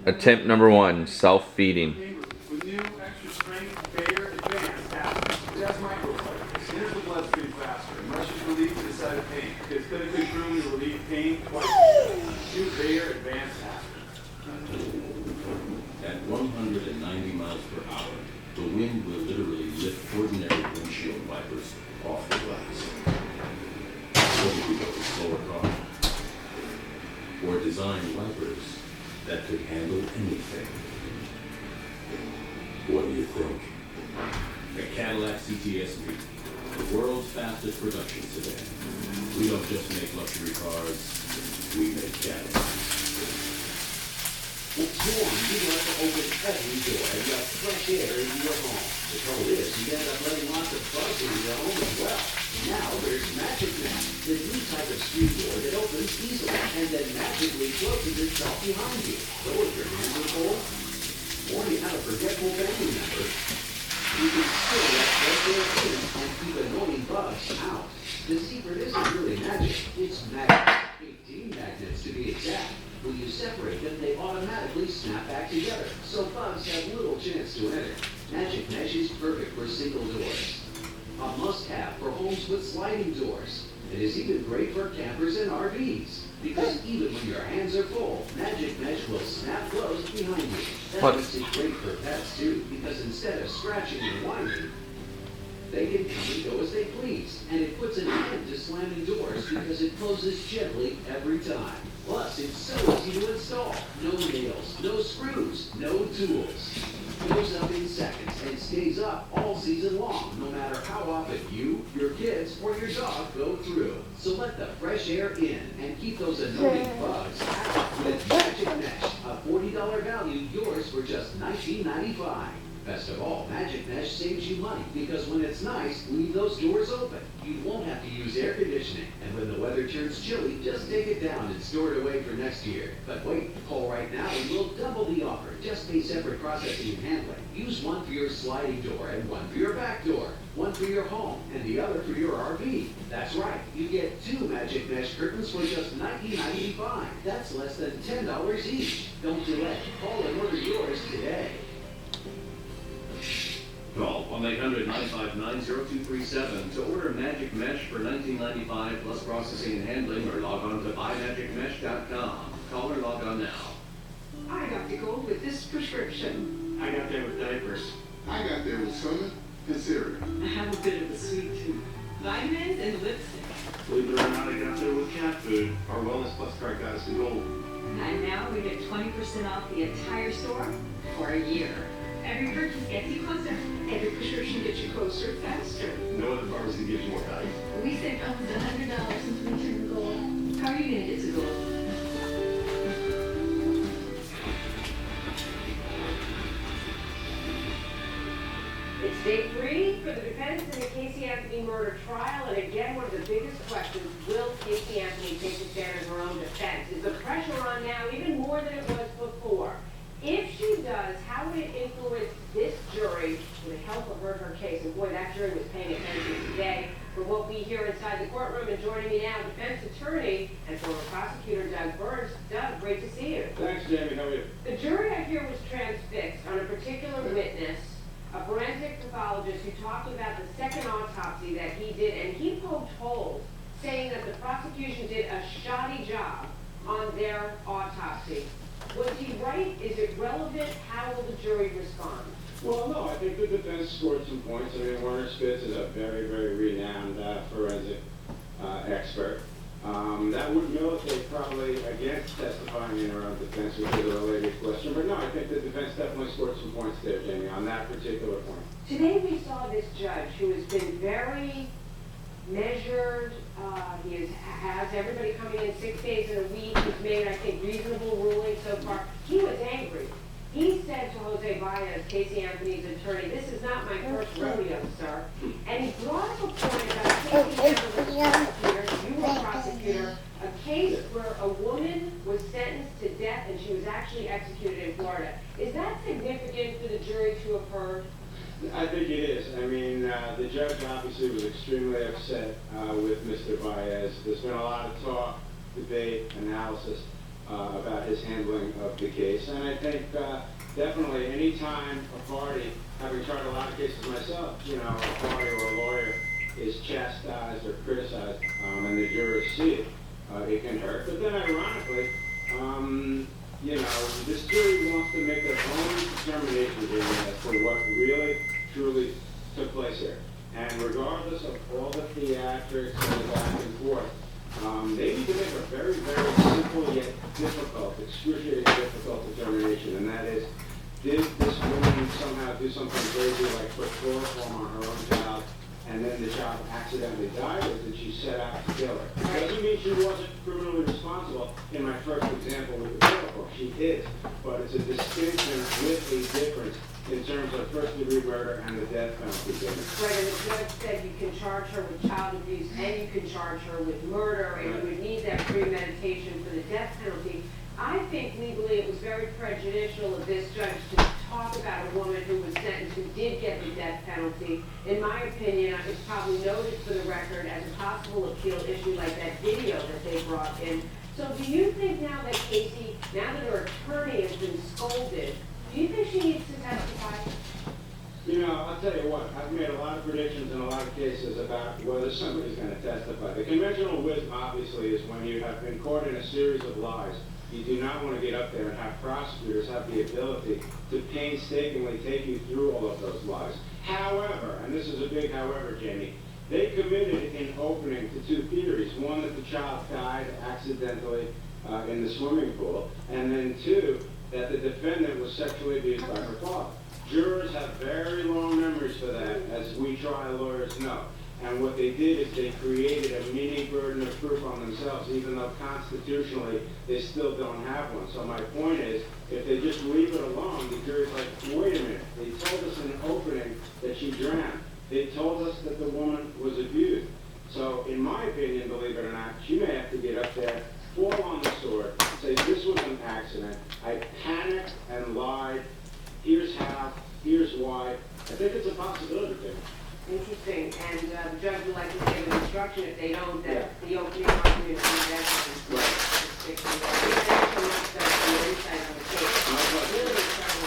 Attempt number 1, self-feeding. With new extra strength Bayer Advanced Aspirin. It has microfibers. Enters the bloodstream faster and rushes relief to the site of pain. It's clinically proven to relieve pain twice. New Bayer Advanced Aspirin. At 190 miles per hour, the wind will literally lift ordinary windshield wipers off the glass. What if we built a slower car? Or design wipers that could handle anything? What do you think? The Cadillac CTSV, the world's fastest production sedan. We don't just make luxury cars, we make Cadillacs. With Swarm, you like to open every door and let fresh air into your home. The trouble is, you end up letting lots of bugs into your home as well. Now there's Magic Net, the new type of screen door that opens easily and then magically closes itself behind you. So if your hands are cold, or you have a forgetful family member, you can still let fresh air in and keep annoying bugs out. The secret isn't really magic, it's magic. 18 magnets to be exact. When you separate them, they automatically snap back together, so bugs have little chance to enter. Magic Mesh is perfect for single doors. A must-have for homes with sliding doors. It is even great for campers and RVs, because even when your hands are full, Magic Mesh will snap closed behind you. That makes it great for pets too, because instead of scratching and whining, they can come and go as they please, and it puts an end to slamming doors because it closes gently every time. Plus, it's so easy to install. No nails, no screws, no tools. Goes up in seconds and stays up all season long, no matter how often you, your kids, or your dog go through. So let the fresh air in and keep those annoying bugs out with Magic Mesh, a $40 value, yours for just $19.95. Best of all, Magic Mesh saves you money because when it's nice, leave those doors open. You won't have to use air conditioning. And when the weather turns chilly, just take it down and store it away for next year. But wait, call right now and we'll double the offer. Just pay separate processing and handling. Use one for your sliding door and one for your back door. One for your home and the other for your RV. That's right, you get 2 Magic Mesh curtains for just $19.95. That's less than $10 each. Don't delay. Call and order yours today. Call 1-800-959-0237 to order Magic Mesh for $19.95 plus processing and handling, or log on to buymagicmesh.com. Call or log on now. I got to go with this prescription. I got there with diapers. I got there with soda and cereal. I have a bit of a sweet tooth. Vitamins and lipstick. Believe it or not, I got there with cat food. Our Wellness Plus card got us to gold. And now we get 20% off the entire store for a year. Every purchase gets you closer. Every prescription gets you closer faster. No other pharmacy gives you more value. We saved almost $100 since we turned gold. How are you going to get to gold? It's day 3 for the defense in the Casey Anthony murder trial, and again, one of the biggest questions, will Casey Anthony take the stand in her own defense? Is the pressure on now even more than it was before? If she does, how would it influence this jury? Would it help or hurt her case? And boy, that jury was paying attention today. For what we hear inside the courtroom, and joining me now, defense attorney and former prosecutor Doug Burns. Doug, great to see you. Thanks, Jamie. How are you? The jury, I hear, was transfixed on a particular witness, a forensic pathologist who talked about the second autopsy that he did, and he poked holes, saying that the prosecution did a shoddy job on their autopsy. Was he right? Is it relevant? How will the jury respond? Well, no, I think the defense scored some points. I mean, Werner Spitz is a very, very renowned forensic expert. That would militate probably against testifying in her own defense, which is a related question. But no, I think the defense definitely scored some points there, Jamie, on that particular point. Today we saw this judge who has been very measured. He has everybody coming in 6 days in a week. He's made, I think, reasonable rulings so far. He was angry. He said to Jose Baez, Casey Anthony's attorney, "This is not my first rodeo, sir." And he brought up a point about Casey Anthony's prosecutor, you were a prosecutor, a case where a woman was sentenced to death and she was actually executed in Florida. Is that significant for the jury to have heard? I think it is. I mean, the judge obviously was extremely upset with Mr. Baez. There's been a lot of talk, debate, analysis about his handling of the case. And I think definitely any time a party, having tried a lot of cases myself, you know, a party or a lawyer is chastised or criticized, and the jurors see it, it can hurt. But then ironically, you know, this jury wants to make their own determination here as to what really, truly took place here. And regardless of all the theatrics and the back and forth, they need to make a very, very simple yet difficult, excruciatingly difficult determination, and that is, did this woman somehow do something crazy like put chloroform on her own child, and then the child accidentally died, or did she set out to kill her? It doesn't mean she wasn't criminally responsible in my first example with the chloroform. She is, but it's a distinction with a difference in terms of first-degree murder and the death penalty difference. Right, and the judge said you can charge her with child abuse and you can charge her with murder, and you would need that premeditation for the death penalty. I think legally it was very prejudicial of this judge to talk about a woman who was sentenced who did get the death penalty. In my opinion, I was probably noted for the record as a possible appeal issue like that video that they brought in. So do you think now that Casey, now that her attorney has been scolded, do you think she needs to testify? You know, I'll tell you what, I've made a lot of predictions in a lot of cases about whether somebody's going to testify. The conventional wisdom, obviously, is when you have been caught in a series of lies, you do not want to get up there and have prosecutors have the ability to painstakingly take you through all of those lies. However, and this is a big however, Jamie, they committed in opening to two theories. One, that the child died accidentally in the swimming pool, and then two, that the defendant was sexually abused by her father. Jurors have very long memories for that, as we trial lawyers know. And what they did is they created a mini burden of proof on themselves, even though constitutionally they still don't have one. So my point is, if they just leave it alone, the jury's like, wait a minute, they told us in the opening that she drowned. They told us that the woman was abused. So in my opinion, believe it or not, she may have to get up there, fall on the sword, say this was an accident, I panicked and lied, here's how, here's why. I think it's a possibility, Jim. Interesting, and the judge would like to give an instruction if they don't, that the opening argument is evidence. Thank you so much for your insight on the case. Really excited to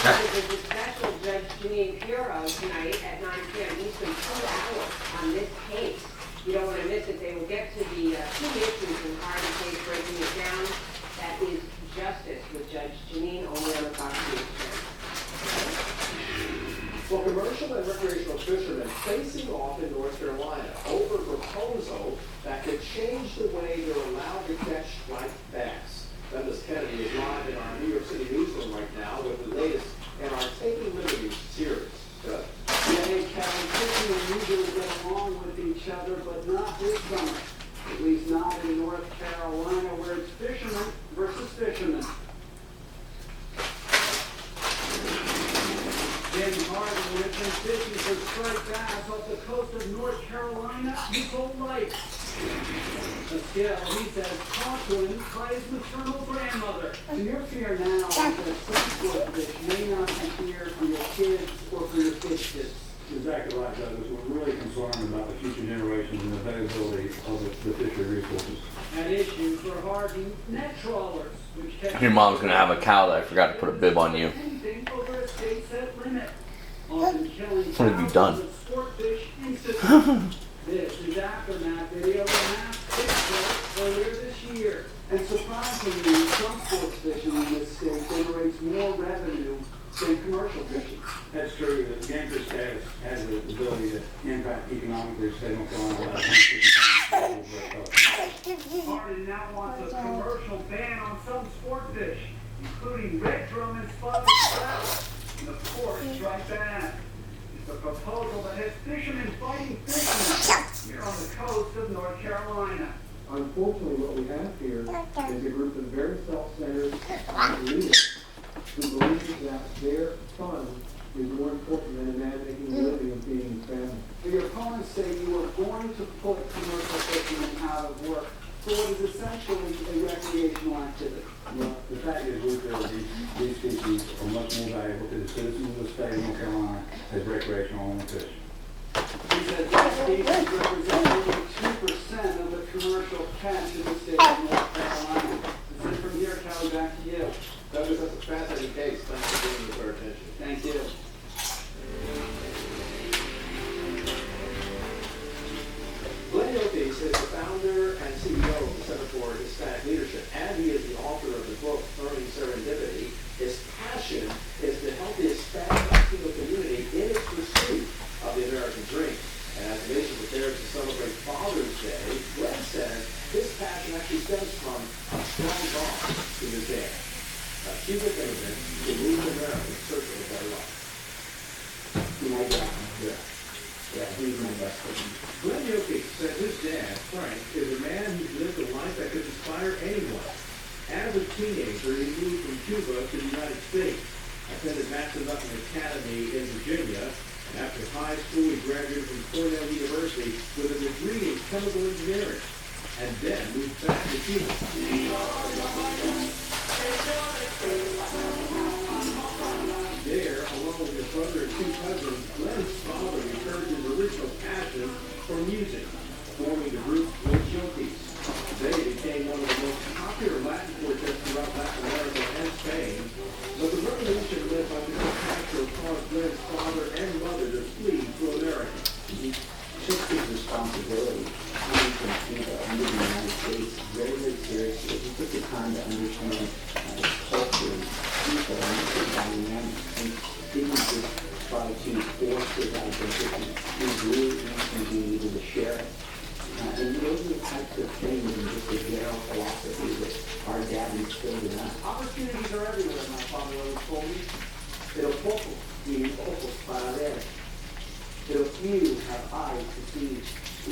there's a special Judge Janine Puro tonight at 9 p.m. Eastern, 2 hours on this case. You don't want to miss it. They will get to the two issues in part of the case, breaking it down. That is justice with Judge Janine, only on the Fox News Channel. Well, commercial and recreational fishermen facing off in North Carolina over a proposal that could change the way they're allowed to catch striped bass. Douglas Kennedy is live in our New York City newsroom right now with the latest in our Taking Liberties series. Doug? Yeah, hey, Kevin, fishermen usually get along with each other, but not this summer. At least not in North Carolina, where it's fishermen versus fishermen. James Harden has been fishing for striped bass off the coast of North Carolina his whole life. A skill, he says, taught to him by his maternal grandmother. And your fear now is that some swordfish may not be here for your kids or for your fish tips. Exactly right, Douglas. We're really concerned about the future generations and the availability of the fishery resources. An issue for hardened net trawlers, which catch Your mom's gonna have a cow that I forgot to put a bib on you. anything over a state set limit. Often killing What have you done? thousands of sportfish instantly. This is aftermath video of a mass fish kill earlier this year. And surprisingly, some sports fishing in this state generates more revenue than commercial fishing. That's true. The game fish status has the ability to impact economically the state of North Carolina. Harden now wants a commercial ban on some sport fish, including red drum and spotted trout, and of course, striped bass. It's a proposal that has fishermen fighting fishermen here on the coast of North Carolina. Unfortunately, what we have here is a group of very self-centered leaders who believe that their fun is more important than a man making a living and feeding his family. Your opponents say you are going to put commercial fishermen out of work for what is essentially a recreational activity. Well, the fact is, we feel these species are much more valuable to the citizens of the state of North Carolina as recreational only fish. He said gas stations represent only 2% of the commercial catch in the state of North Carolina. And from here, Callie, back to you. Douglas, that's a fascinating case. Thanks for bringing it to our attention. Thank you. Glenn Yotes is the founder and CEO of the Center for Hispanic Leadership, and he is the author of the book, Earning Serendipity. His passion is to help the Hispanic Latino community in its pursuit of the American dream. And as the nation prepares to celebrate Father's Day, Glenn says his passion actually stems from a strong bond with his dad, a Cuban immigrant who moved to America in search of a better life. My dad, he's my best friend. Glenn Yote said his dad, Frank, is a man who's lived a life that could inspire anyone. As a teenager, he moved from Cuba to the United States, attended Massanutten Academy in Virginia, and after high school, he graduated from Cornell University with a degree in chemical engineering, and then moved back to Cuba. There, along with his brother and two cousins, Glenn's father returned his original passion for music, forming the group Los Yotes. They became one of the most popular Latin quartets throughout Latin America and Spain, but the revolution led by Fidel Castro caused Glenn's father and mother to flee to America. He took his responsibility coming from Cuba into the United States very, very seriously. He took the time to understand his culture, people, and the dynamics, and didn't just try to force his identity. He grew into being able to share it. And those are the types of things and just the general philosophy that our dad instilled in us. Opportunities are everywhere, my father always told me. Pero pocos tienen ojos para ver. Pero few have eyes to see.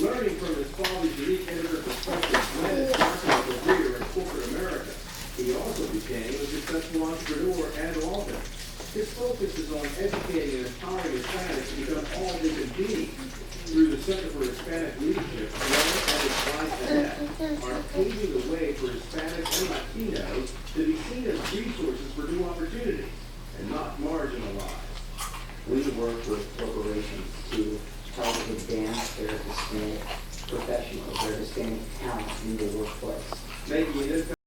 Learning from his father's unique immigrant perspective, Glenn is starting a career in corporate America. He also became a successful entrepreneur and author. His focus is on educating and empowering Hispanics to become all they can be. Through the Center for Hispanic Leadership, Glenn and his wife Annette are paving the way for Hispanics and Latinos to be seen as resources for new opportunities and not marginalized. We work with corporations to help advance their Hispanic professionals, their Hispanic talent in the workplace. Making an impact